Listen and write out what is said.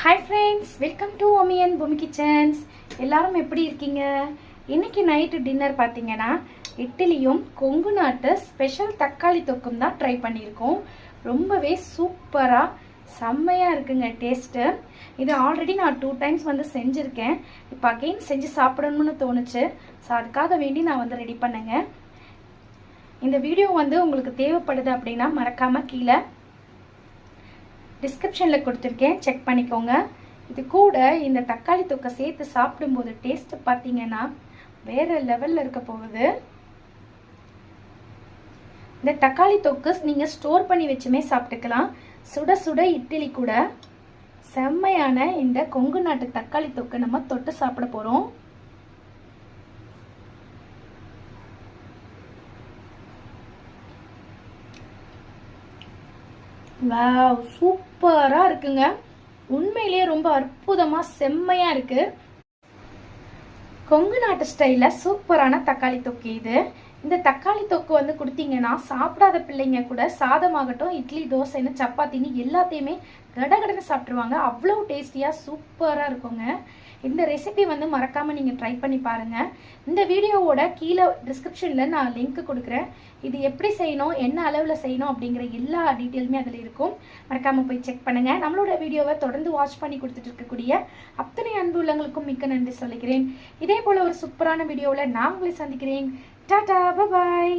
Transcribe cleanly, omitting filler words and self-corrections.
Hi friends, welcome to Omi and Bhoomi kitchens. எல்லாரும் எப்படி இருக்கீங்க? இன்னைக்கு நைட்டு டின்னர் பார்த்தீங்கன்னா இட்லியும் கொங்கு நாட்டு ஸ்பெஷல் தக்காளி தொக்கும் தான் ட்ரை பண்ணியிருக்கோம். ரொம்பவே சூப்பராக செம்மையாக இருக்குங்க டேஸ்ட்டு. இது ஆல்ரெடி நான் 2 டைம்ஸ் செஞ்சுருக்கேன். இப்போ அகெயின் செஞ்சு சாப்பிடணும்னு தோணுச்சு. ஸோ அதுக்காக வேண்டி நான் ரெடி பண்ணேங்க. இந்த வீடியோ உங்களுக்கு தேவைப்படுது அப்படின்னா மறக்காமல் கீழே டிஸ்கிரிப்ஷனில் கொடுத்துருக்கேன், செக் பண்ணிக்கோங்க. இது கூட இந்த தக்காளி தொக்கை சேர்த்து சாப்பிடும்போது டேஸ்ட்டு பார்த்தீங்கன்னா வேறு லெவலில் இருக்க போகுது. இந்த தக்காளி தொக்கு நீங்கள் ஸ்டோர் பண்ணி வச்சுமே சாப்பிட்டுக்கலாம். சுட சுட இட்லி கூட செம்மையான இந்த கொங்கு நாட்டு தக்காளி தொக்கு நம்ம தொட்டு சாப்பிட போகிறோம். வாவ், சூப்பராக இருக்குங்க. உண்மையிலேயே ரொம்ப அற்புதமாக செம்மையாக இருக்குது. கொங்கு நாட்டு ஸ்டைலில் சூப்பரான தக்காளி தொக்கு இது. இந்த தக்காளி தொக்கு கொடுத்தீங்கன்னா சாப்பிடாத பிள்ளைங்க கூட சாதமாகட்டும், இட்லி, தோசைன்னு, சப்பாத்தின்னு எல்லாத்தையுமே கடகடன்னு சாப்பிட்ருவாங்க. அவ்வளோ டேஸ்டியாக சூப்பராக இருக்குங்க. இந்த ரெசிபி மறக்காமல் நீங்கள் ட்ரை பண்ணி பாருங்கள். இந்த வீடியோவோட கீழே டிஸ்கிரிப்ஷனில் நான் லிங்க் கொடுக்குறேன். இது எப்படி செய்யணும், என்ன அளவில் செய்யணும் அப்படிங்கிற எல்லா டீட்டெயிலுமே அதில் இருக்கும். மறக்காமல் போய் செக் பண்ணுங்கள். நம்மளோட வீடியோவை தொடர்ந்து வாட்ச் பண்ணி கொடுத்துட்டு இருக்கக்கூடிய அத்தனை அன்பு உள்ளவங்களுக்கும் மிக்க நன்றி சொல்லிக்கிறேன். இதே போல் ஒரு சூப்பரான வீடியோவில் நான் உங்களை சந்திக்கிறேன். டாடா, பாய்.